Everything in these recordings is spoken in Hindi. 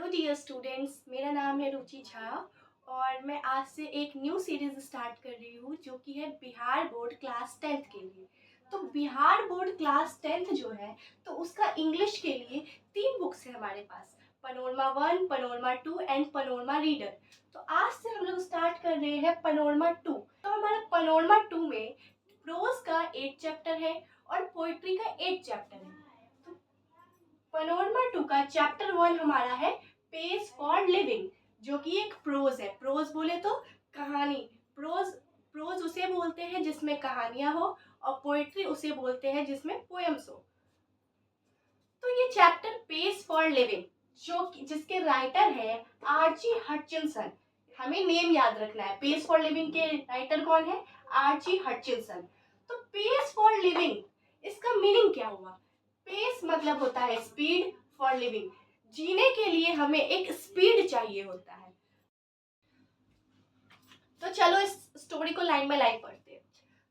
हेलो डियर स्टूडेंट्स, मेरा नाम है रुचि झा और मैं आज से एक न्यू सीरीज स्टार्ट कर रही हूँ जो कि है बिहार बोर्ड क्लास 10th के लिए। तो बिहार बोर्ड क्लास 10th जो है तो उसका इंग्लिश के लिए 3 बुक्स है हमारे पास, panorama 1, panorama 2 and panorama reader. तो आज से हम लोग स्टार्ट कर रहे हैं पनोरमा 2। तो हमारा पनोरमा 2 में प्रोज का 8 चैप्टर है और पोइट्री का 8 चैप्टर है। पनोरमा 2 का चैप्टर 1 हमारा है पेज फॉर लिविंग, जो कि एक प्रोज है। प्रोज बोले तो कहानी। प्रोज प्रोज उसे बोलते हैं जिसमें कहानियां हो और पोएट्री उसे बोलते हैं जिसमें पोएम्स हो। तो ये चैप्टर पेज फॉर लिविंग जिसके राइटर है आर्ची हटचिंसन। हमें नेम याद रखना है। पेज फॉर लिविंग के राइटर कौन है? आर्ची हटचिंसन। तो पेज फॉर लिविंग, इसका मीनिंग क्या हुआ? पेस मतलब होता है स्पीड, फॉर लिविंग जीने के लिए हमें एक स्पीड चाहिए होता है। तो चलो इस स्टोरी को लाइन बाय लाइन पढ़ते हैं।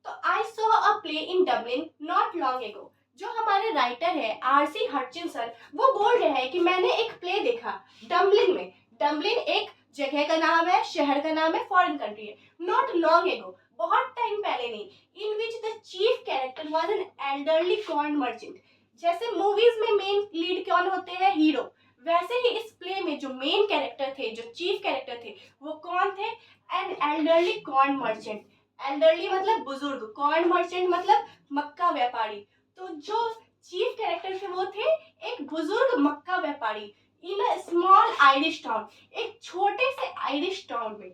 तो I saw a play in Dublin not long एगो। जो हमारे राइटर है आरसी हटचिंसन, वो बोल रहे हैं कि मैंने एक प्ले देखा डबलिन में। डबलिन एक जगह का नाम है, शहर का नाम है, फॉरेन कंट्री है। नॉट लॉन्ग एगो, बहुत टाइम पहले नहीं। In which the chief character was an elderly corn merchant. जैसे मूवीज में मेन लीड कौन होते हैं? हीरो। वैसे ही इस प्ले में जो मेन कैरेक्टर थे, जो चीफ कैरेक्टर थे, वो कौन थे? N elderly corn merchant. Elderly मतलब बुजुर्ग, कॉर्न मर्चेंट मतलब मक्का व्यापारी। तो जो चीफ कैरेक्टर थे वो थे एक बुजुर्ग मक्का व्यापारी इन अ स्मॉल आयरिश टाउन, एक छोटे से आयरिश टाउन में।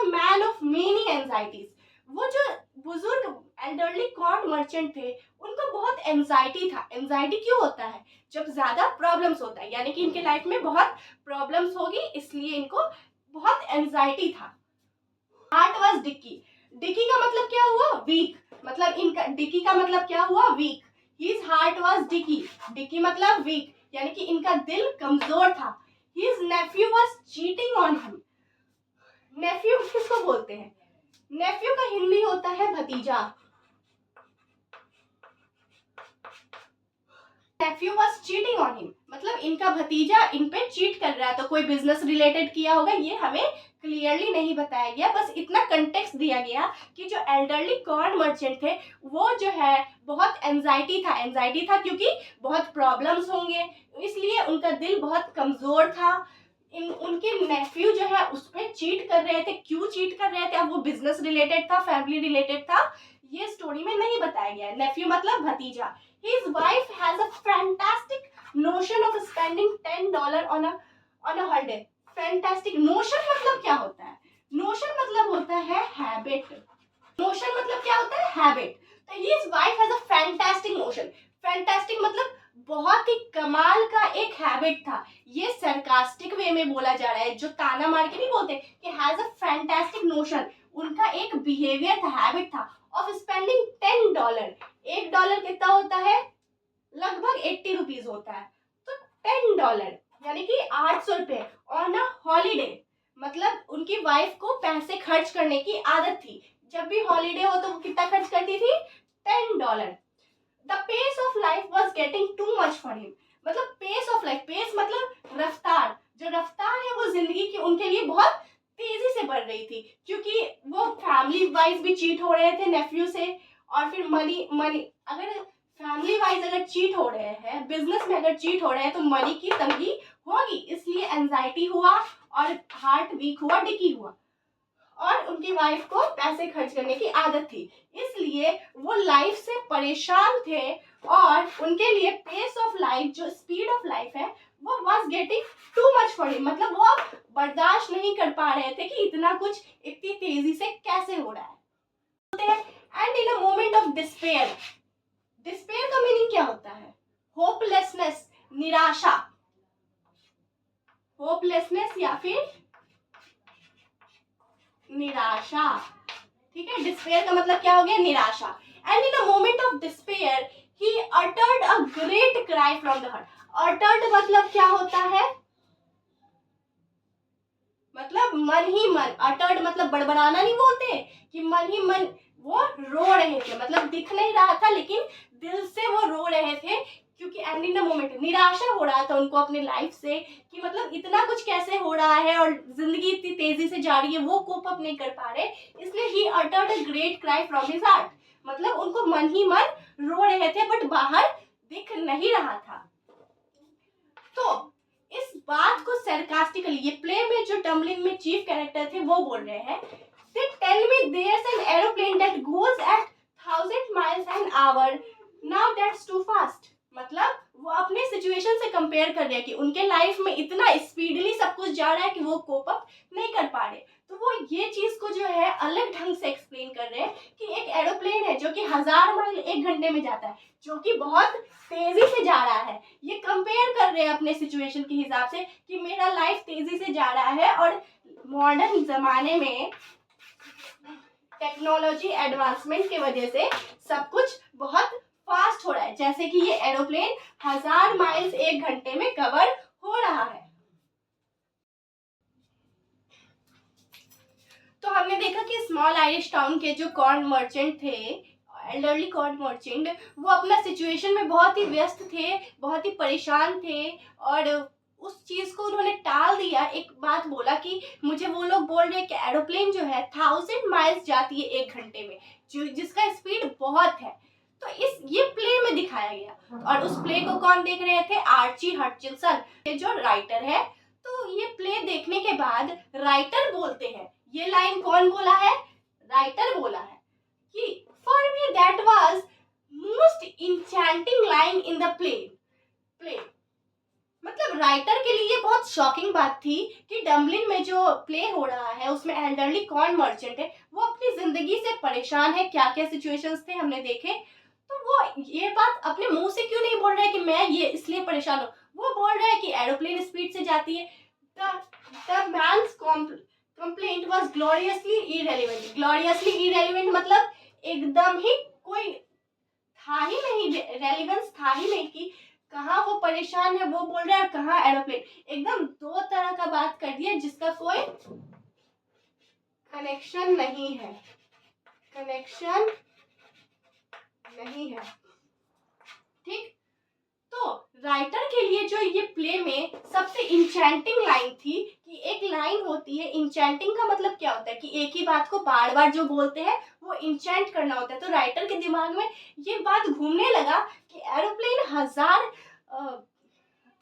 Man of many anxieties. वो जो बुजुर्ग एल्डरली कॉर्न मर्चेंट थे उनको बहुत एंजाइटी था। एंजाइटी क्यों होता है? जब ज्यादा प्रॉब्लम्स होता है, यानी कि इनके लाइफ में बहुत प्रॉब्लम्स होगी, इसलिए इनको बहुत एंजाइटी था। Heart was dicky. डिक्की का मतलब क्या हुआ? वीक। मतलब इनका डिक्की का मतलब क्या हुआ? Weak. His heart was dicky. Dicky मतलब वीक, यानी कि इनका दिल कमजोर था। His nephew was cheating on him. Nephew किसको बोलते हैं? नेफ्यू का हिंदी होता है भतीजा। Nephew was cheating on him मतलब इनका भतीजा इन पे चीट कर रहा है। तो कोई बिजनेस रिलेटेड किया होगा, ये हमें क्लियरली नहीं बताया गया, बस इतना कंटेक्स्ट दिया गया कि जो एल्डरली कॉर्न मर्चेंट थे वो जो है बहुत एंजाइटी था क्योंकि बहुत प्रॉब्लम्स होंगे, इसलिए उनका दिल बहुत कमजोर था। उनके नेफ्यू जो है उस पर चीट कर रहे थे। क्यों चीट कर रहे थे? अब वो बिजनेस रिलेटेड था, फैमिली रिलेटेड था, ये स्टोरी में नहीं बताया गया है। नेफ्यू मतलब भतीजा। His wife has a fantastic notion of spending $10 on a holiday. Fantastic notion मतलब क्या होता है? Notion मतलब होता है habit. Notion मतलब क्या होता है? Habit. तो his wife has a fantastic notion. Fantastic मतलब बहुत ही कमाल का एक हैबिट था। ये सरकास्टिक वे में बोला जा रहा है, जो ताना मार के नहीं बोलते कि हैज अ फैंटास्टिक नोशन। उनका एक बिहेवियर था, हैबिट था ऑफ स्पेंडिंग $10। $1 कितना होता है? लगभग 80 रुपीज होता है। तो $10 यानी कि 800 रुपए ऑन अ हॉलीडे। मतलब उनकी वाइफ को पैसे खर्च करने की आदत थी। जब भी हॉलीडे हो तो वो कितना खर्च करती थी? $10। The pace of life was getting too much for him. मतलब पेस ऑफ लाइफ, पेस मतलब रफ्तार। जो रफ्तार है वो जिंदगी की उनके लिए बहुत तेजी से बढ़ रही थी, क्योंकि वो फैमिली वाइज भी चीट हो रहे थे नेफ्यू से, और फिर मनी अगर फैमिली वाइज अगर चीट हो रहे हैं, बिजनेस में अगर चीट हो रहे हैं तो मनी की तंगी होगी, इसलिए एंजाइटी हुआ और हार्ट वीक हुआ, डिकी हुआ, और उनकी वाइफ को पैसे खर्च करने की आदत थी, इसलिए वो लाइफ से परेशान थे और उनके लिए पेस ऑफ लाइफ, जो स्पीड ऑफ लाइफ है, वो was getting too much for him. मतलब वो बर्दाश्त नहीं कर पा रहे थे कि इतना कुछ इतनी तेजी से कैसे हो रहा है। And in a moment of despair, despair का मीनिंग क्या होता है? होपलेसनेस, निराशा। होपलेसनेस या फिर निराशा, ठीक है। डिस्पेयर का मतलब क्या हो गया? निराशा। And in a moment of despair he uttered a great cry from the heart. Uttered मतलब क्या होता है? मतलब मन ही मन। अटर्ड मतलब बड़बड़ाना नहीं बोलते कि मन ही मन वो रो रहे थे, मतलब दिख नहीं रहा था लेकिन दिल से वो रो रहे थे क्योंकि एंड इन द मोमेंट निराशा हो रहा था उनको अपने लाइफ से कि मतलब इतना कुछ कैसे हो रहा है और जिंदगी इतनी तेजी से जा रही है, वो कोप अप नहीं कर पा रहे, इसलिए he uttered a great cry from his heart. मतलब उनको मन ही मन रो रहे थे बट बाहर दिख नहीं रहा था। तो इस बात को सरकास्टिकली ये प्ले में जो डम्बलिन में चीफ कैरेक्टर थे वो बोल रहे हैं, they tell me there's an aeroplane that goes at 1000 miles an hour, now that's too fast। मतलब वो अपने सिचुएशन से कंपेयर कर रहे हैं कि उनके लाइफ में इतना स्पीडली सब कुछ जा रहा है कि वो कोप अप नहीं कर पा रहे। तो वो ये चीज को जो है अलग ढंग से एक्सप्लेन कर रहे हैं कि एक एरोप्लेन है जो कि 1000 माइल 1 घंटे में जाता है, जो कि बहुत तेजी से जा रहा है। ये कंपेयर कर रहे हैं अपने सिचुएशन के हिसाब से कि मेरा लाइफ तेजी से जा रहा है और मॉडर्न जमाने में टेक्नोलॉजी एडवांसमेंट की वजह से सब कुछ बहुत फास्ट हो रहा है, जैसे कि ये एरोप्लेन 1000 माइल्स 1 घंटे में कवर हो रहा है। तो हमने देखा कि स्मॉल आयरिश टाउन के जो कॉर्न मर्चेंट थे, एल्डरली कॉर्न मर्चेंट, वो अपना सिचुएशन में बहुत ही व्यस्त थे, बहुत ही परेशान थे और उस चीज को उन्होंने टाल दिया। एक बात बोला कि मुझे वो लोग बोल रहे हैं कि एरोप्लेन जो है 1000 माइल्स जाती है 1 घंटे में, जो जिसका स्पीड बहुत है। तो इस ये प्ले में दिखाया गया और उस प्ले को कौन देख रहे थे? आर्ची हटचिंसन, जो राइटर है। तो ये प्ले देखने के बाद राइटर बोलते हैं, ये लाइन कौन बोला है? राइटर बोला है कि for me that was most enchanting line in the play। मतलब राइटर के लिए बहुत शॉकिंग बात थी कि डम्बलिन में जो प्ले हो रहा है उसमें एल्डरली कॉर्न मर्चेंट है, वो अपनी जिंदगी से परेशान है। क्या क्या सिचुएशंस थे हमने देखे, तो वो ये बात अपने मुंह से क्यों नहीं बोल रहा है कि मैं ये इसलिए परेशान हूँ, वो बोल रहा है कि एरोप्लेन स्पीड से जाती है। The man's complaint was gloriously irrelevant. Gloriously irrelevant मतलब एकदम ही कोई था ही नहीं, रेलिवेंस था ही नहीं कि कहाँ वो परेशान है वो बोल रहा है और कहाँ एरोप्लेन। एकदम दो तरह का बात कर दिया जिसका कोई कनेक्शन नहीं है, कनेक्शन नहीं है। ठीक, तो राइटर के लिए जो ये प्ले में सबसे इंचेंटिंग लाइन थी कि एक लाइन होती है, इंचेंटिंग का मतलब क्या होता है कि एक ही बात को बार बार जो बोलते हैं वो इंचेंट करना होता है। तो राइटर के दिमाग में ये बात घूमने लगा कि एरोप्लेन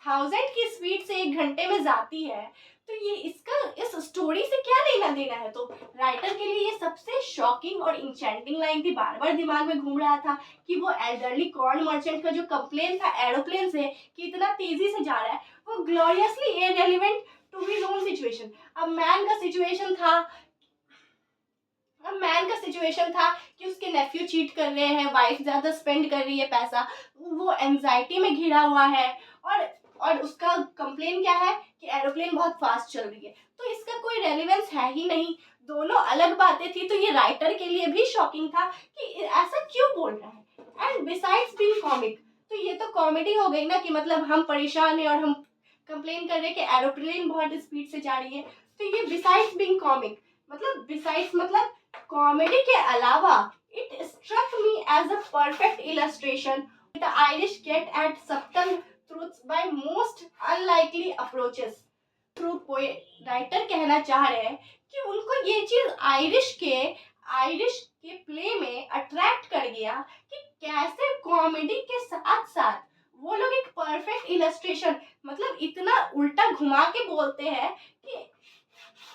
1000 की स्पीड से 1 घंटे में जाती है, तो ये इसका इस स्टोरी से क्या लेना देना है। तो राइटर के लिए ये सबसे शॉकिंग और इंचेंटिंग लाइन थी, बार बार दिमाग में घूम रहा था कि वो एल्डरली कॉर्न मर्चेंट का जो कंप्लेन था एरोप्लेन से कि इतना तेजी से जा रहा है, वो gloriously irrelevant to his own situation. अब मैन का सिचुएशन था कि उसके नेफ्यू चीट कर रहे हैं, वाइफ ज्यादा स्पेंड कर रही है पैसा, वो एंजाइटी में घिरा हुआ है और उसका कंप्लेन क्या है कि एरोप्लेन बहुत फास्ट चल रही है। तो इसका कोई रेलेवेंस है ही नहीं, दोनों अलग बातें थी। तो ये राइटर के लिए भी शॉकिंग था कि ऐसा क्यों बोल रहा है। एंड बिसाइड्स बीइंग कॉमिक, तो ये तो कॉमेडी हो गई ना कि मतलब हम परेशान हैं और हम कंप्लेन कर रहे हैं कि एरोप्लेन बहुत स्पीड से जा रही है। तो ये बिसाइड्स बीइंग कॉमिक मतलब बिसाइड्स मतलब कॉमेडी के अलावा it struck me as a perfect illustration the Irish get at subtle truths by most unlikely approaches through poet। Writer कहना चाह रहे हैं कि उनको ये चीज आयरिश के प्ले में अट्रैक्ट कर गया कि कैसे कॉमेडी के साथ साथ वो लोग एक परफेक्ट इलस्ट्रेशन मतलब इतना उल्टा घुमा के बोलते हैं कि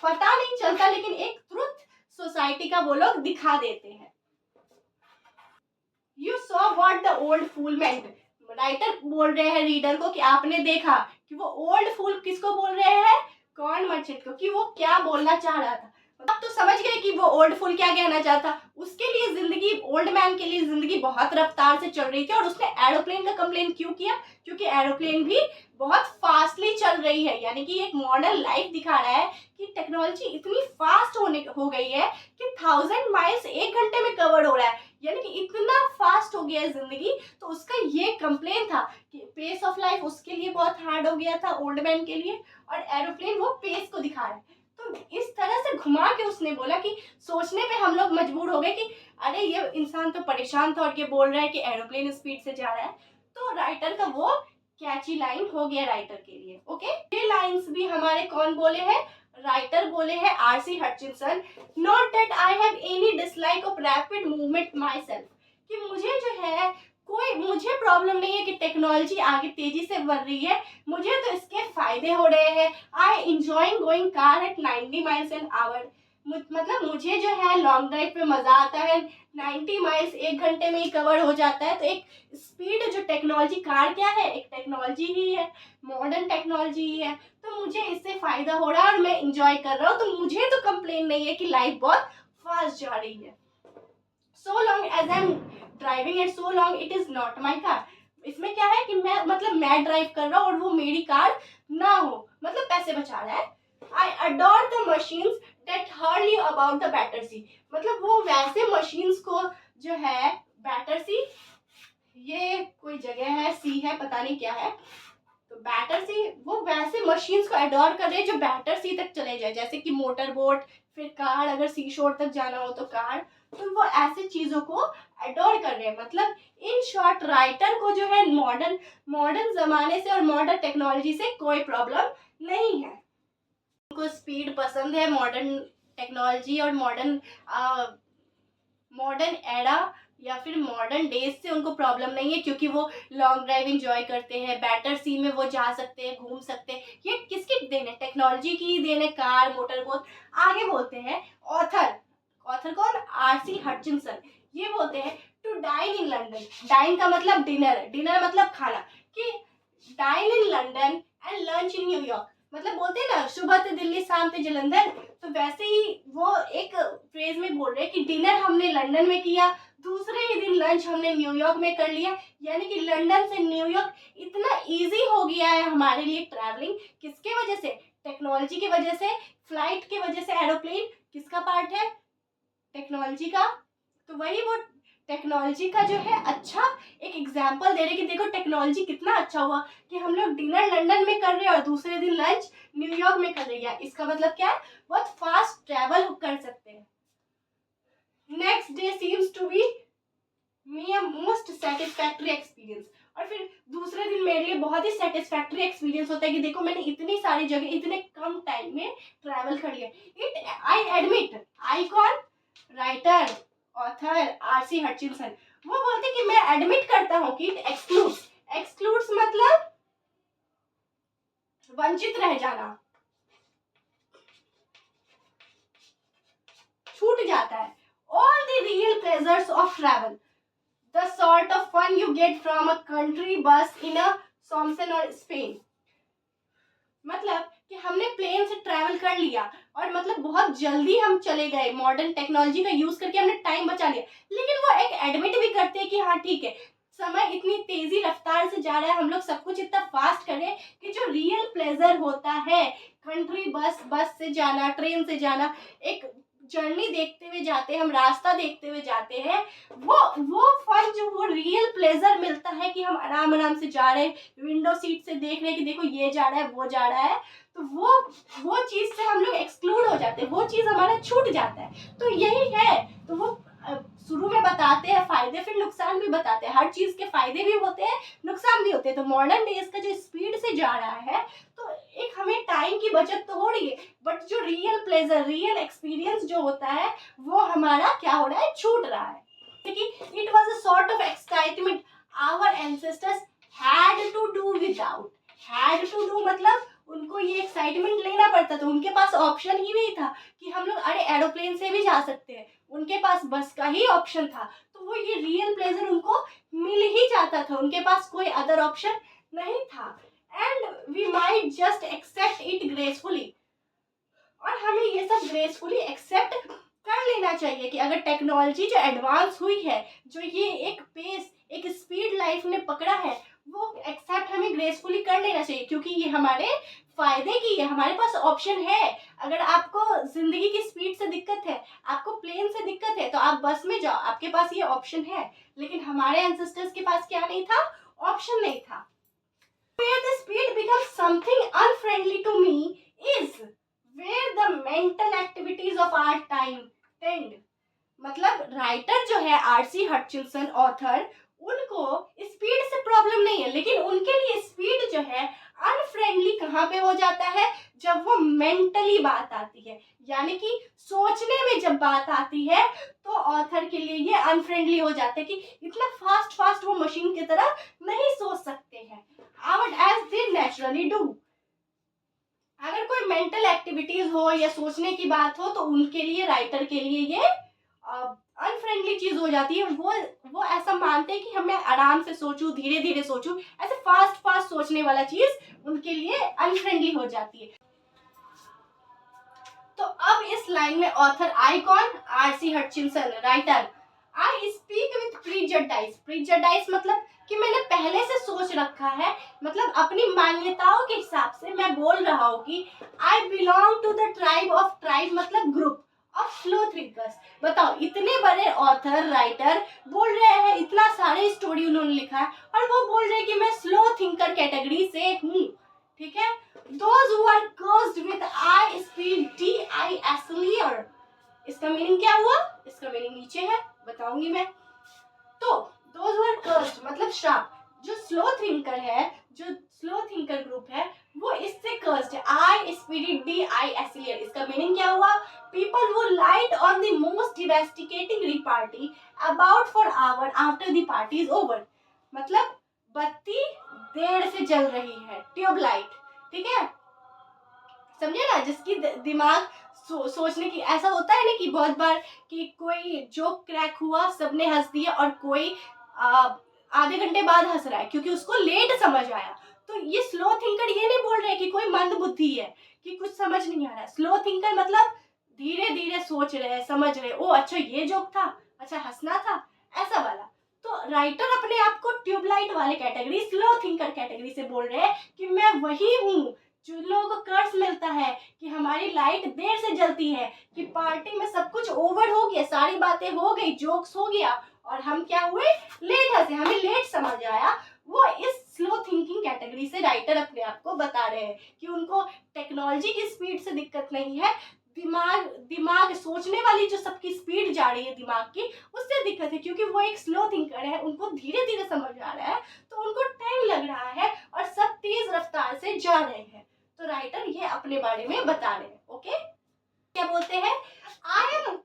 पता नहीं चलता, लेकिन एक ट्रुथ सोसाइटी का वो लोग दिखा देते हैं। You saw what the old fool meant। Writer बोल रहे हैं रीडर को कि आपने देखा कि वो ओल्ड फूल किसको बोल रहे हैं? कॉर्न मर्चेंट को, कि वो क्या बोलना चाह रहा था। अब तो समझ गए कि वो ओल्ड फूल क्या कहना चाहता। उसके लिए जिंदगी, ओल्ड मैन के लिए जिंदगी बहुत रफ्तार से चल रही थी और उसने एरोप्लेन का कंप्लेन क्यों किया? क्योंकि एरोप्लेन भी बहुत फास्टली चल रही है। यानी कि एक मॉडर्न लाइफ दिखा रहा है कि टेक्नोलॉजी इतनी फास्ट हो गई है कि 1000 माइल्स 1 घंटे में कवर हो रहा है, यानी कि इतना फास्ट हो गया है जिंदगी। तो उसका ये कंप्लेन था कि पेस ऑफ लाइफ उसके लिए बहुत हार्ड हो गया था, ओल्ड मैन के लिए, और एरोप्लेन वो पेस को दिखा रहा है। तो इस तरह से घुमा के उसने बोला कि सोचने पे हम लोग मजबूर हो गए कि अरे ये इंसान तो परेशान था और ये बोल रहा है कि एरोप्लेन स्पीड से जा रहा है। तो राइटर का वो कैची लाइन हो गया राइटर के लिए। ओके, ये लाइंस भी हमारे कौन बोले हैं, राइटर बोले हैं RC Hutchinson. Not that I have any dislike of rapid movement myself, कि मुझे जो है कोई मुझे प्रॉब्लम नहीं है कि टेक्नोलॉजी आगे तेजी से बढ़ रही है, मुझे तो इसके फायदे हो रहे हैं। I enjoying going car at 90 miles an hour, मतलब मुझे जो है लॉन्ग ड्राइव पे मजा आता है, 90 माइल्स 1 घंटे में ही कवर हो जाता है। तो एक स्पीड जो टेक्नोलॉजी, कार क्या है, एक टेक्नोलॉजी ही है, मॉडर्न टेक्नोलॉजी ही है, तो मुझे इससे फायदा हो रहा है और मैं इंजॉय कर रहा हूँ, तो मुझे तो कंप्लेन नहीं है कि लाइफ बहुत फास्ट जा रही है। So long as I am driving and so long it is not my car. इसमें क्या है कि मैं ड्राइव कर रहा हूँ और वो मेरी कार ना हो, मतलब पैसे बचा रहा है। I adore the machines that hardly about the Battersea, मतलब वो वैसे मशीन्स को जो है, बैटरसी ये कोई जगह है, सी है, पता नहीं क्या है, तो बैटरसी वो वैसे मशीन्स को अडोर कर रहे हैं जो बैटरसी तक चले जाए, जैसे कि मोटर बोट, फिर कार, अगर सी शोर तक जाना हो तो कार, तो वो ऐसे चीजों को अडोर कर रहे हैं। मतलब इन शॉर्ट राइटर को जो है मॉडर्न जमाने से और मॉडर्न टेक्नोलॉजी से कोई प्रॉब्लम नहीं है, उनको स्पीड पसंद है, मॉडर्न टेक्नोलॉजी और मॉडर्न एरा या फिर मॉडर्न डेज से उनको प्रॉब्लम नहीं है, क्योंकि वो लॉन्ग ड्राइव इंजॉय करते हैं, बेटर सी में वो जा सकते हैं, घूम सकते हैं। ये किसकी देन है, टेक्नोलॉजी की ही देन है, कार, मोटर बोट। आगे बोलते हैं ऑथर कौन, आरसी हटचिंसन, ये बोलते हैं to dine in London, dine का मतलब डिनर मतलब खाना, कि dine in London and lunch in New York, मतलब बोलते हैं ना सुबह से दिल्ली शाम से जलंधर, तो वैसे ही वो एक फ्रेज में बोल रहे हैं कि डिनर हमने लंदन में किया, दूसरे ही दिन लंच हमने न्यूयॉर्क में कर लिया। यानी कि लंदन से न्यूयॉर्क इतना इजी हो गया है हमारे लिए ट्रैवलिंग, किसके वजह से, टेक्नोलॉजी की वजह से, फ्लाइट की वजह से। एरोप्लेन किसका पार्ट है, टेक्नोलॉजी का। तो वही वो टेक्नोलॉजी का जो है अच्छा एक एग्जाम्पल दे रहे कि देखो टेक्नोलॉजी कितना अच्छा हुआ कि हम लोग डिनर लंदन में कर रहे हैं और दूसरे दिन लंच न्यूयॉर्क में कर रहे हैं। इसका मतलब क्या है, बहुत फास्ट ट्रैवल कर सकते हैं। Next day seems to be me a most satisfactory experience, और फिर दूसरे दिन मेरे लिए बहुत ही सेटिस्फैक्टरी एक्सपीरियंस होता है कि देखो मैंने इतनी सारी जगह इतने कम टाइम में ट्रैवल कर लिया। इट आई एडमिट, आई कौन, राइटर ऑथर आरसी हटचिंसन, वो बोलते कि मैं एडमिट करता हूं कि इट एक्सक्लूड्स मतलब वंचित रह जाना, छूट जाता है। All the real pleasures of travel, the sort of fun you get from a country bus in अ सॉम्सन और स्पेन, मतलब कि हमने प्लेन से ट्रैवल कर लिया और मतलब बहुत जल्दी हम चले गए, मॉडर्न टेक्नोलॉजी का यूज करके हमने टाइम बचा लिया, लेकिन वो एक एडमिट भी करते हैं कि हाँ ठीक है समय इतनी तेजी रफ्तार से जा रहा है, हम लोग सब कुछ इतना फास्ट करें कि जो रियल प्लेजर होता है कंट्री बस से जाना, ट्रेन से जाना, एक जर्नी देखते हुए जाते हैं, हम रास्ता देखते हुए जाते हैं, वो फन जो वो रियल प्लेजर मिलता है कि हम आराम आराम से जा रहे हैं, विंडो सीट से देख रहे हैं कि देखो ये जा रहा है वो जा रहा है, तो वो चीज से हम लोग एक्सक्लूड हो जाते हैं, वो चीज हमारा छूट जाता है। तो यही है, तो वो शुरू में बताते हैं फायदे, फिर नुकसान भी बताते हैं, हर चीज के फायदे भी होते हैं, नुकसान भी होते हैं। तो मॉडर्न डेज का जो स्पीड से जा रहा है, तो एक हमें टाइम की बचत तो हो रही है, बट जो रियल प्लेजर, रियल एक्सपीरियंस जो होता है वो हमारा क्या हो रहा है, छूट रहा है। It was a sort of excitement our ancestors had to do without, had to do मतलब उनको ये एक्साइटमेंट लेना पड़ता था, उनके पास ऑप्शन ही नहीं था कि हम लोग अरे एरोप्लेन से भी जा सकते हैं, उनके पास बस का ही ऑप्शन था, तो वो ये रियल प्लेजर उनको मिल ही जाता था, उनके पास कोई अदर ऑप्शन नहीं था। And we might just accept it gracefully, और हमें ये सब ग्रेसफुली एक्सेप्ट कर लेना चाहिए कि अगर टेक्नोलॉजी जो एडवांस हुई है, जो ये एक पेस, एक स्पीड लाइफ ने पकड़ा है, वो एक्सेप्ट हमें ग्रेसफुली कर लेना चाहिए, क्योंकि ये हमारे फायदे की है, हमारे पास ऑप्शन है। अगर आपको जिंदगी की स्पीड से दिक्कत है, आपको प्लेन से दिक्कत है, तो आप बस में जाओ, आपके पास ये ऑप्शन है। लेकिन हमारे एंसेस्टर्स के पास क्या नहीं था, ऑप्शन नहीं था। Where the speed becomes something unfriendly to me is where the mental activities of our time tend, मतलब राइटर जो है आरसी हटचिंसन ऑथर, उनको स्पीड से प्रॉब्लम नहीं है, लेकिन उनके लिए स्पीड जो है अनफ्रेंडली कहाँ पे हो जाता है, जब वो मेंटली बात आती है, यानी कि सोचने में जब बात आती है तो ऑथर के लिए ये अनफ्रेंडली हो जाता है कि इतना फास्ट फास्ट वो मशीन की तरह नहीं सोच सकते हैं, एज दे नेचुरली डू। अगर कोई मेंटल एक्टिविटीज हो या सोचने की बात हो तो उनके लिए, राइटर के लिए ये अनफ्रेंडली चीज हो जाती है। वो ऐसा मानते हैं कि हमें आराम से सोचूं, धीरे धीरे सोचूं, ऐसे फास्ट फास्ट सोचने वाला चीज उनके लिए अनफ्रेंडली हो जाती है। तो अब इस लाइन में ऑथर आई कौन, RC Hutchinson, writer. I speak with prejudice, prejudice मतलब कि मैंने पहले से सोच रखा है, मतलब अपनी मान्यताओं के हिसाब से मैं बोल रहा हूँ कि I belong to the tribe of, tribe मतलब ग्रुप ऑफ स्लो थिंकर्स। बताओ, इतने बड़े ऑथर, राइटर बोल रहे हैं, इतना सारे स्टोरी उन्होंने लिखा है और वो बोल रहे हैं कि मैं स्लो थिंकर कैटेगरी से हूँ, ठीक है। Those who are cursed with I speed D-I-S-L-E-R, इसका मीनिंग क्या हुआ, इसका मीनिंग नीचे है, बताऊंगी मैं। तो those who are cursed मतलब श्राप, जो स्लो थिंकर है, जो स्लो थिंकर ग्रुप है, वो इससे cursed है, I speed D-I-S-L-E-R, इसका मीनिंग क्या हुआ, people who light on the most devastating repartee about for hour after the party is over, मतलब बत्ती देर से जल रही है, ट्यूबलाइट, ठीक है, समझे ना, जिसकी दिमाग सोचने की, ऐसा होता है ना कि बहुत बार कि कोई जोक क्रैक हुआ, सबने हंस दिया और कोई आधे घंटे बाद हंस रहा है क्योंकि उसको लेट समझ आया। तो ये स्लो थिंकर ये नहीं बोल रहे कि कोई मंद बुद्धि है कि कुछ समझ नहीं आ रहा है, स्लो थिंकर मतलब धीरे धीरे सोच रहे हैं, समझ रहे, ओ अच्छा ये जोक था, अच्छा हंसना था, ऐसा वाला। तो राइटर अपने आप को ट्यूबलाइट वाले कैटेगरी, स्लो थिंकर कैटेगरी से बोल रहे हैं कि मैं वही हूँ जो लोगों को कर्ज मिलता है कि हमारी लाइट देर से जलती है, कि पार्टी में सब कुछ ओवर हो गया, सारी बातें हो गई, जोक्स हो गया और हम क्या हुए, लेट हंसे, हमें लेट समझ आया। वो इस स्लो थिंकिंग कैटेगरी से राइटर अपने आप को बता रहे हैं कि उनको टेक्नोलॉजी की स्पीड से दिक्कत नहीं है, दिमाग सोचने वाली जो सबकी स्पीड जा रही है दिमाग की, उससे दिक्कत है, क्योंकि वो एक स्लो थिंकर है, उनको धीरे धीरे समझ आ रहा है, तो उनको टाइम लग रहा है और सब तेज रफ्तार से जा रहे हैं। तो राइटर ये अपने बारे में बता रहे हैं, ओके। क्या बोलते हैं, I am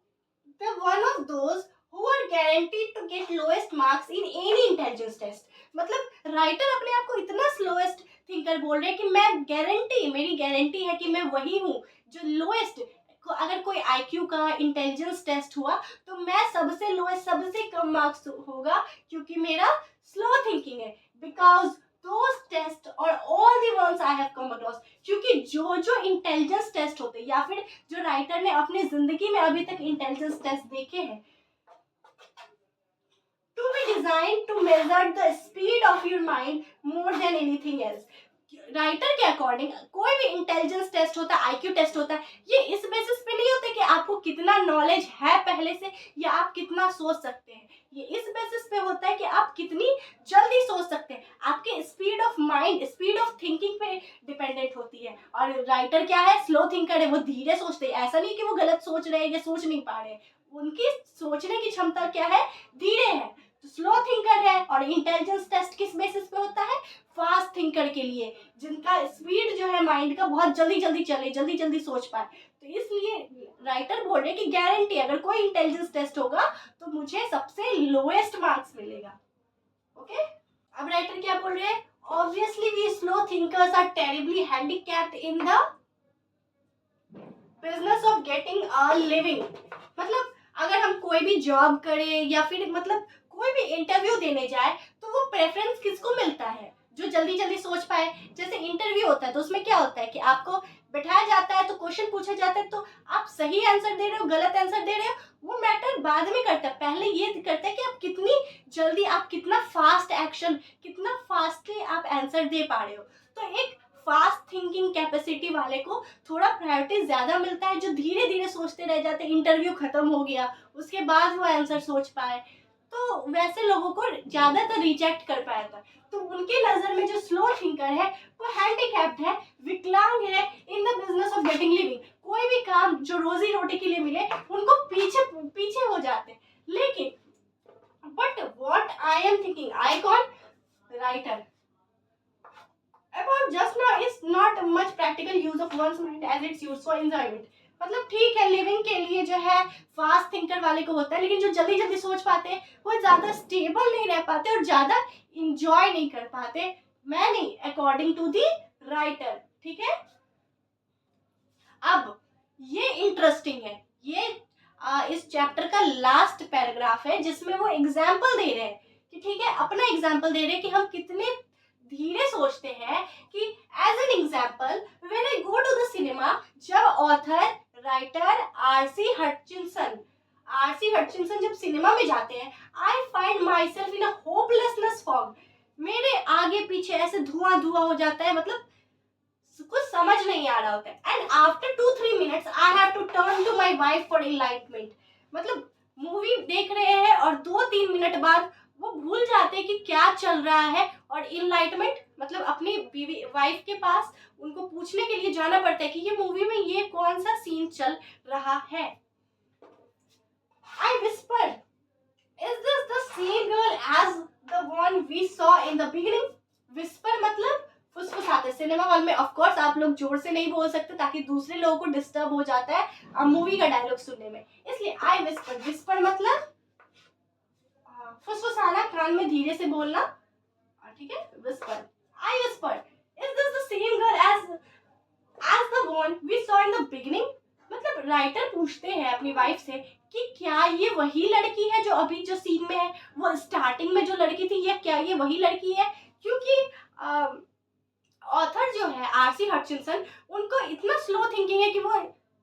the one of those who are guaranteed to get lowest marks in any intelligence test, मतलब राइटर अपने आप को इतना स्लोएस्ट थिंकर बोल रहे हैं कि मैं गारंटी, मेरी गारंटी है कि मैं वही हूँ जो लोएस्ट, अगर कोई आईक्यू का इंटेलिजेंस टेस्ट हुआ तो मैं सबसे लोएस्ट, सबसे कम मार्क्स होगा, क्योंकि मेरा स्लो थिंकिंग है, because those tests or all the ones I have come across, क्योंकि जो इंटेलिजेंस टेस्ट होते हैं या फिर जो राइटर ने अपनी जिंदगी में अभी तक इंटेलिजेंस टेस्ट देखे हैं, to be designed to measure the speed of your mind more than anything else. Writer के अकॉर्डिंग कोई भी इंटेलिजेंस टेस्ट होता है, आईक्यू टेस्ट होता है, ये इस बेसिस पे नहीं होता कि आपको कितना नॉलेज है पहले से या आप कितना सोच सकते हैं, ये इस बेसिस पे होता है कि आप कितनी जल्दी सोच सकते हैं, आपके speed of mind, speed of thinking पे डिपेंडेंट होती है। और राइटर क्या है, स्लो थिंकर है, वो धीरे सोचते हैं, ऐसा नहीं कि वो गलत सोच रहे हैं या सोच नहीं पा रहे हैं, उनकी सोचने की क्षमता क्या है, धीरे है। तो स्लो थिंकर है, और इंटेलिजेंस टेस्ट किस बेसिस पे होता है, फास्ट थिंकर के लिए, जिनका स्पीड जो है माइंड का बहुत जल्दी जल्दी चले, जल्दी जल्दी सोच पाए। तो इसलिए राइटर बोल रहे कि गारंटी, अगर कोई इंटेलिजेंस टेस्ट होगा तो मुझे सबसे लोएस्ट मार्क्स मिलेगा, ओके। अब राइटर क्या बोल रहे हैं, obviously we slow thinkers are terribly handicapped in the business of getting a living, मतलब अगर हम कोई भी जॉब करें या फिर मतलब कोई भी इंटरव्यू देने जाए तो वो प्रेफरेंस किसको मिलता है, जो जल्दी जल्दी सोच पाए। जैसे इंटरव्यू होता है तो उसमें क्या होता है कि आपको बैठाया जाता है, तो क्वेश्चन पूछा जाता है, तो आप सही आंसर दे रहे हो, गलत आंसर दे रहे हो, वो मैटर बाद में करता है, पहले ये करता है कि आप कितनी जल्दी, आप कितना फास्ट एक्शन, कितना फास्टली आप आंसर दे पा रहे हो। तो एक फास्ट थिंकिंग कैपेसिटी वाले को थोड़ा प्रायोरिटी ज्यादा मिलता है, जो धीरे धीरे सोचते रह जाते हैं, इंटरव्यू खत्म हो गया उसके बाद वो आंसर सोच पाए, तो वैसे लोगों को ज्यादातर रिजेक्ट कर पाया था। तो उनके नजर में जो स्लो थिंकर है वो हैंडीकैप्ड है, विकलांग है इन the business of getting living, कोई भी काम जो रोजी रोटी के लिए मिले उनको पीछे पीछे हो जाते। लेकिन but what I am thinking, आई कौन, writer, of one's mind as it's used for enjoyment. मतलब ठीक है, लिविंग के लिए जो है फास्ट थिंकर वाले को होता है, लेकिन जो जल्दी जल्दी सोच पाते हैं वो ज्यादा स्टेबल नहीं रह पाते और ज्यादा इंजॉय नहीं कर पाते। मैं नहीं, अकॉर्डिंग टू दी राइटर। ठीक है, अब ये इंटरेस्टिंग है, ये इस चैप्टर का लास्ट पैराग्राफ है जिसमें वो एग्जाम्पल दे रहे हैं कि ठीक है, अपना एग्जाम्पल दे रहे हैं कि हम कितने धीरे सोचते हैं। कि as an example when I go to the cinema, जब ऑथर राइटर आरसी हटचिंसन जब सिनेमा में जाते हैं, I find myself in a hopelessness fog. मेरे आगे पीछे ऐसे धुआं धुआं हो जाता है, मतलब कुछ समझ नहीं आ रहा होता है। And after 2-3 minutes I have to turn to my wife for enlightenment. मतलब मूवी देख रहे हैं और 2-3 मिनट बाद वो भूल जाते हैं कि क्या चल रहा है, और इनलाइटमेंट मतलब अपनी बीवी वाइफ के पास उनको पूछने के लिए जाना पड़ता है कि ये मूवी में ये कौन सा सीन चल रहा है। I whisper, is this the same girl as the one we saw in the beginning. Whisper मतलब फुसफुसाते। सिनेमा हॉल में ऑफ कोर्स आप लोग जोर से नहीं बोल सकते ताकि दूसरे लोगों को डिस्टर्ब हो जाता है मूवी का डायलॉग सुनने में, इसलिए आई विस्पर। विस्पर मतलब फुसफुसाना, कान में धीरे से बोलना, ठीक है। Whisper, I whisper, is this the same girl as the one we saw in the beginning. मतलब राइटर पूछते हैं अपनी वाइफ से कि क्या ये वही लड़की है जो अभी जो सीन में है, वो स्टार्टिंग में जो लड़की थी, या क्या ये वही लड़की है। क्योंकि ऑथर जो है आरसी हटचिंसन, उनको इतना स्लो थिंकिंग है कि वो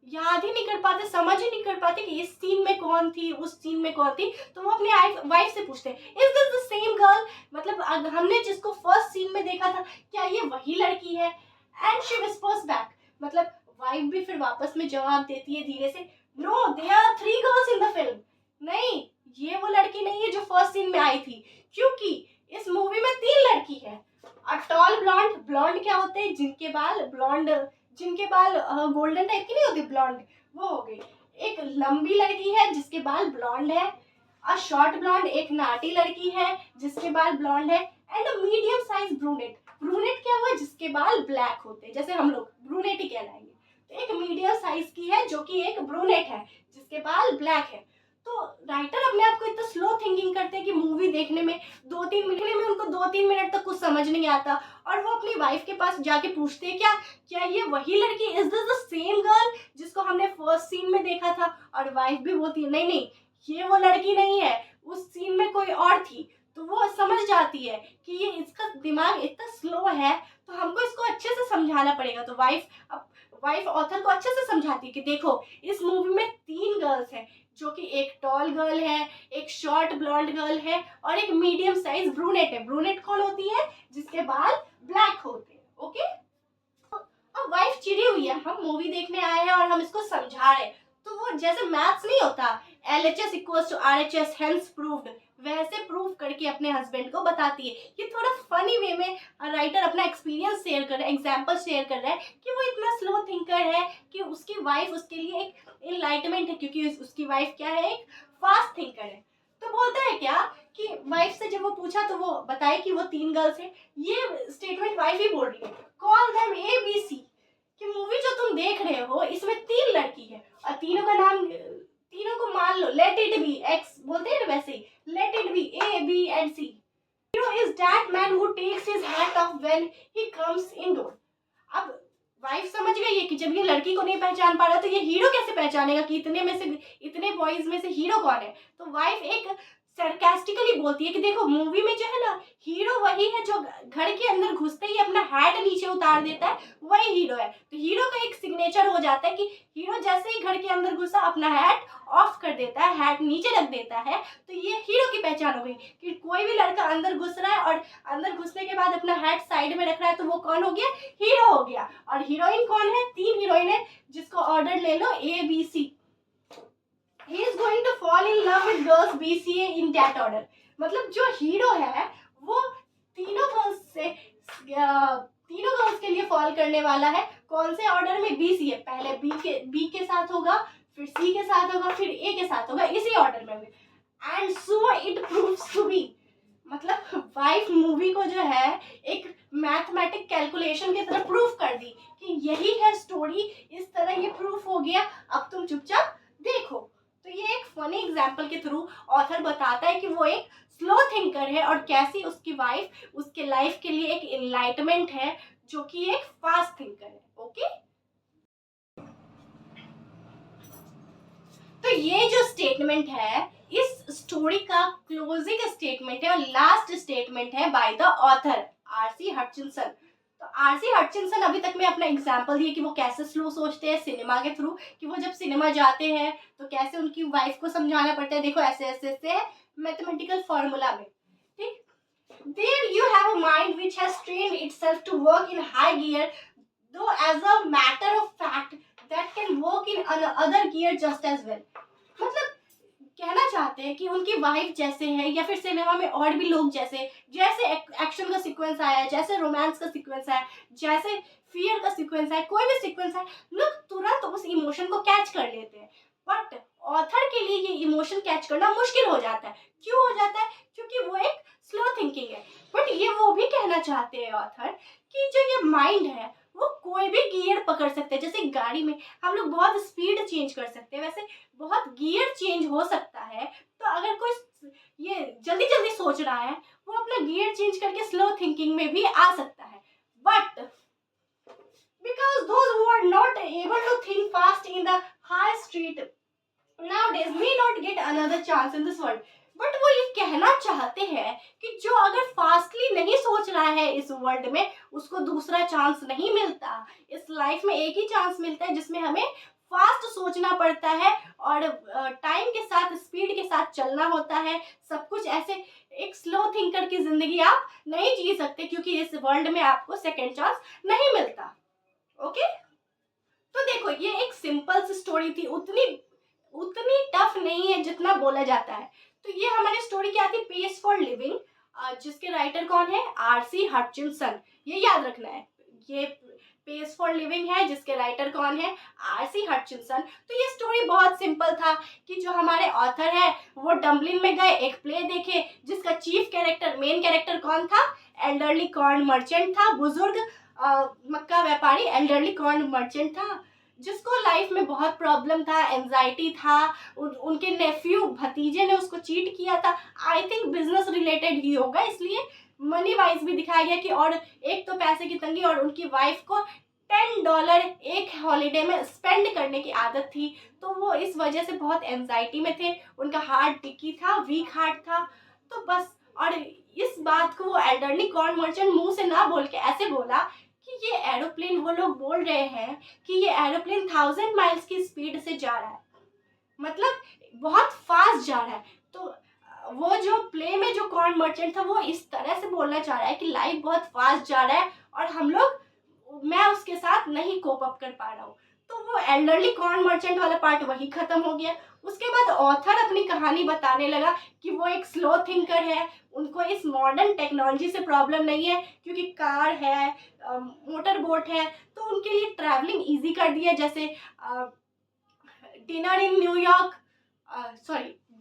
याद ही नहीं कर पाते, समझ ही नहीं कर पाते कि इस सीन में कौन थी, उस सीन में कौन थी। तो वो अपने वाइफ से पूछते हैं, is this the same girl, मतलब हमने जिसको फर्स्ट सीन में देखा था, क्या ये वही लड़की है। एंड शी विस्पर्स बैक, मतलब वाइफ भी फिर वापस में जवाब देती है धीरे से, no there are 3 girls in the film. नहीं, ये वो लड़की नहीं है जो फर्स्ट सीन में आई थी, क्योंकि इस मूवी में 3 लड़की है। अ टॉल ब्लॉन्ड, ब्लॉन्ड क्या होते हैं, जिनके बाल ब्लॉन्ड, जिनके बाल गोल्डन टाइप की नहीं होती, ब्लॉन्ड, वो हो गई। एक लंबी लड़की है जिसके बाल ब्लॉन्ड है। अ शॉर्ट ब्लॉन्ड, एक नाटी लड़की है जिसके बाल ब्लॉन्ड है। And a medium size brunette, brunette क्या हुआ, जिसके बाल ब्लैक होते हैं, जैसे हम लोग ब्रूनेट ही कहलाएंगे। तो एक मीडियम साइज की है जो कि एक ब्रूनेट है जिसके बाल ब्लैक है। तो राइटर अपने आप को इतना स्लो थिंकिंग करते हैं कि मूवी देखने में 2-3 मिनट में उनको 2-3 मिनट तक कुछ समझ नहीं आता, और वो अपनी वाइफ के पास जाके पूछते हैं, क्या ये वही लड़की, is this the same girl जिसको हमने फर्स्ट सीन में देखा था। और वाइफ भी बोलती है, नहीं, ये वो लड़की नहीं है, उस सीन में कोई और थी। तो वो समझ जाती है कि ये इसका दिमाग इतना स्लो है, तो हमको इसको अच्छे से समझाना पड़ेगा। तो वाइफ ऑथर को अच्छे से समझाती है कि देखो, इस मूवी में 3 गर्ल्स हैं, जो कि एक टॉल गर्ल है, एक शॉर्ट ब्लॉन्ड गर्ल है, और एक मीडियम साइज ब्रूनेट है। ब्रूनेट कौन होती है, जिसके बाल ब्लैक होते हैं। ओके, अब वाइफ चिड़ी हुई है, हम मूवी देखने आए हैं और हम इसको समझा रहे हैं। तो वो जैसे मैथ्स नहीं होता, LHS = RHS हेंस प्रूव्ड, वैसे प्रूव करके अपने हस्बैंड को बताती है। ये थोड़ा फनी वे में राइटर अपना एक्सपीरियंस शेयर कर रहा है, एग्जाम्पल शेयर कर रहा है कि वो इतना स्लो थिंकर है कि उसकी वाइफ उसके लिए एक इनलाइटमेंट है, क्योंकि उसकी वाइफ क्या है, एक फास्ट थिंकर है। तो बोलता है क्या कि वाइफ से जब वो पूछा तो वो बताए कि वो 3 गर्ल्स है। ये स्टेटमेंट वाइफ ही बोल रही है, कॉल देम ABC, कि मूवी जो तुम देख रहे हो इसमें 3 लड़की है, और तीनों का नाम, तीनों को मान लो, लेट इट बी, एक्स बोलते हैं ना वैसे ही, let it be A, B and C. Hero is that man who takes his hat off when he comes indoor. अब वाइफ समझ गई है कि जब ये लड़की को नहीं पहचान पा रहा तो ये हीरो कैसे पहचानेगा कि इतने बॉयज में से हीरो कौन है। तो वाइफ एक सरकास्टिकली बोलती है कि देखो, मूवी में जो है ना, हीरो वही है जो घर के अंदर घुसते ही अपना हैट नीचे उतार देता है, वही हीरो है। तो हीरो का एक सिग्नेचर हो जाता है कि हीरो जैसे ही घर के अंदर घुसा अपना हैट ऑफ कर देता है, हैट नीचे रख देता है। तो ये हीरो की पहचान हो गई कि कोई भी लड़का अंदर घुस रहा है और अंदर घुसने के बाद अपना हैट साइड में रख रहा है, तो वो कौन हो गया, हीरो हो गया। और हीरोइन कौन है, 3 हीरोइन है, जिसको ऑर्डर ले लो ABC। He is going to fall in love with girls BCA in that order. मतलब जो हीरो है वो तीनों गर्ल्स के लिए फॉल करने वाला है। कौन से ऑर्डर में, BCA, पहले B के साथ होगा, फिर C के साथ होगा, फिर A के साथ होगा, इसी ऑर्डर में। And so it proves to be, मतलब वाइफ मूवी को जो है एक मैथमेटिक कैलकुलेशन की तरह प्रूफ कर दी कि यही है स्टोरी, इस तरह ये प्रूफ हो गया, अब तुम चुपचाप देखो। तो ये एक फनी एग्जाम्पल के थ्रू ऑथर बताता है कि वो एक स्लो थिंकर है और कैसी उसकी वाइफ उसके लाइफ के लिए एक इनलाइटमेंट है जो कि एक फास्ट थिंकर है। ओके, तो ये जो स्टेटमेंट है इस स्टोरी का क्लोजिंग स्टेटमेंट है और लास्ट स्टेटमेंट है बाय द ऑथर आरसी हटचिंसन। तो आरसी हटचिंसन अभी तक में अपना एग्जांपल दिए कि वो कैसे स्लो सोचते हैं सिनेमा के थ्रू, कि वो जब सिनेमा जाते हैं तो कैसे उनकी वाइफ को समझाना पड़ता है, देखो ऐसे ऐसे ऐसे है मैथमेटिकल फॉर्मूला में, ठीक। There you have a mind which has trained itself to work in high gear, though as a matter of fact that can work in another gear just as well। मतलब कहना चाहते हैं कि उनकी वाइफ जैसे है या फिर सिनेमा में और भी लोग जैसे, जैसे एक्शन का सीक्वेंस आया, जैसे रोमांस का सीक्वेंस आया, जैसे फियर का सीक्वेंस आया, कोई भी सीक्वेंस आया, लोग तुरंत उस इमोशन को कैच कर लेते हैं। बट ऑथर के लिए ये इमोशन कैच करना मुश्किल हो जाता है। क्यों हो जाता है? क्योंकि वो एक स्लो थिंकिंग है। बट ये वो भी कहना चाहते हैं ऑथर कि जो ये माइंड है वो कोई भी गियर पकड़ सकते हैं। जैसे गाड़ी में हम लोग बहुत स्पीड चेंज कर सकते हैं, वैसे बहुत गियर चेंज हो सकता है। तो अगर कोई ये जल्दी जल्दी सोच रहा है वो अपना गियर चेंज करके स्लो थिंकिंग में भी आ सकता है। But because those who are not able to think fast in the high street nowadays may not get another chance in this world। But वो ये कहना चाहते हैं कि जो अगर फास्टली नहीं सोच रहा है इस वर्ल्ड में उसको दूसरा चांस नहीं मिलता। इस लाइफ में एक ही चांस मिलता है जिसमें हमें फास्ट सोचना पड़ता है और टाइम के साथ स्पीड के साथ चलना होता है। सब कुछ ऐसे एक स्लो थिंकर की जिंदगी आप नहीं जी सकते क्योंकि इस वर्ल्ड में आपको सेकेंड चांस नहीं मिलता। ओके, तो देखो ये एक सिंपल सी स्टोरी थी, उतनी टफ नहीं है जितना बोला जाता है। तो ये हमारी स्टोरी क्या थी? पेस फॉर लिविंग, जिसके राइटर कौन है? आरसी हटचिंसन। ये याद रखना है, ये पेस फॉर लिविंग है जिसके राइटर कौन है? आरसी हटचिंसन। तो ये स्टोरी बहुत सिंपल था कि जो हमारे ऑथर है वो डम्बलिन में गए, एक प्ले देखे जिसका चीफ कैरेक्टर, मेन कैरेक्टर कौन था? एल्डरली कॉर्न मर्चेंट था, बुजुर्ग मक्का व्यापारी एल्डरली कॉर्न मर्चेंट था, जिसको लाइफ में बहुत प्रॉब्लम था, एंजाइटी था। उनके नेफ्यू भतीजे ने उसको चीट किया था। आई थिंक बिजनेस रिलेटेड ही होगा, इसलिए मनी वाइज भी दिखाया गया कि और एक तो पैसे की तंगी और उनकी वाइफ को $10 एक हॉलीडे में स्पेंड करने की आदत थी। तो वो इस वजह से बहुत एंजाइटी में थे, उनका हार्ट टिकी था, वीक हार्ट था। तो बस, और इस बात को वो एल्डरली कॉर्न मर्चेंट मुंह से ना बोल के ऐसे बोला कि ये एरोप्लेन, वो लोग बोल रहे हैं कि ये एरोप्लेन 1000 माइल्स की स्पीड से जा रहा है, मतलब बहुत फास्ट जा रहा है। तो वो जो प्ले में जो कॉर्न मर्चेंट था वो इस तरह से बोलना चाह रहा है कि लाइफ बहुत फास्ट जा रहा है और हम लोग, मैं उसके साथ नहीं कोप अप कर पा रहा हूँ। तो वो एल्डरली कॉर्न मर्चेंट वाला पार्ट वही खत्म हो गया। उसके बाद ऑथर अपनी कहानी बताने लगा कि वो एक स्लो थिंकर है, उनको इस मॉडर्न टेक्नोलॉजी से प्रॉब्लम नहीं है क्योंकि कार है, मोटर बोट है, तो उनके लिए ट्रैवलिंग इजी कर दिया। जैसे dinner in New York,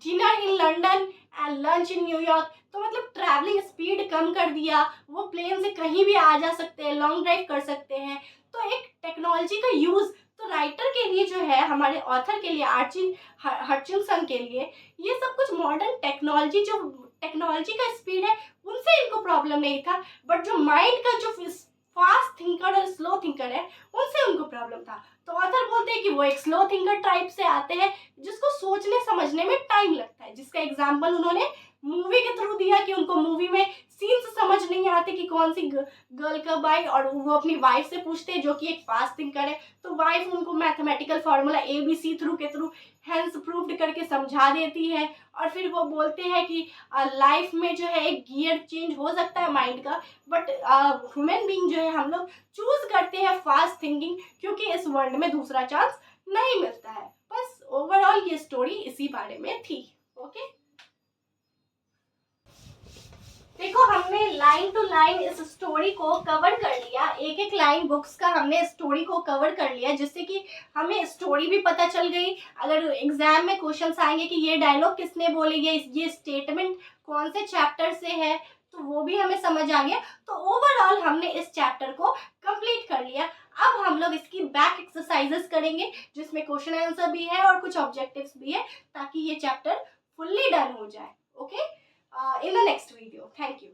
dinner in London and lunch in New York. तो मतलब ट्रैवलिंग स्पीड कम कर दिया, वो प्लेन से कहीं भी आ जा सकते हैं, लॉन्ग ड्राइव कर सकते हैं। तो एक टेक्नोलॉजी का यूज, तो राइटर के लिए जो है, हमारे ऑथर के लिए, आरसी हटचिंसन के लिए, ये सब कुछ मॉडर्न टेक्नोलॉजी, जो टेक्नोलॉजी का स्पीड है उनसे इनको प्रॉब्लम नहीं था। बट जो माइंड का जो फास्ट थिंकर और स्लो थिंकर है उनसे उनको प्रॉब्लम था। तो ऑथर बोलते हैं कि वो एक स्लो थिंकर टाइप से आते हैं जिसको सोचने समझने में टाइम लगता है, जिसका एग्जाम्पल उन्होंने मूवी के थ्रू दिया कि उनको मूवी में सीन्स समझ नहीं आते कि कौन सी गर्ल कब आई, और वो अपनी वाइफ से पूछते हैं जो कि एक फास्ट थिंकर है। तो वाइफ उनको mathematical formula ABC through hence proved करके समझा देती है। और फिर वो बोलते हैं कि लाइफ में जो है एक गियर चेंज हो सकता है माइंड का, बट ह्यूमन बीइंग जो है हम लोग चूज करते हैं फास्ट थिंकिंग क्योंकि इस वर्ल्ड में दूसरा चांस नहीं मिलता है। बस ओवरऑल ये स्टोरी इसी बारे में थी। ओके, देखो हमने लाइन टू लाइन इस स्टोरी को कवर कर लिया, एक एक लाइन बुक्स का हमने स्टोरी को कवर कर लिया, जिससे कि हमें स्टोरी भी पता चल गई। अगर एग्जाम में क्वेश्चंस आएंगे कि ये डायलॉग किसने बोले, ये स्टेटमेंट कौन से चैप्टर से है, तो वो भी हमें समझ आ गया। तो ओवरऑल हमने इस चैप्टर को कंप्लीट कर लिया। अब हम लोग इसके एक्सरसाइजेस करेंगे जिसमें क्वेश्चन आंसर भी है और कुछ ऑब्जेक्टिव्स भी है, ताकि ये चैप्टर फुल्ली डन हो जाए. Okay, in the next video. Thank you.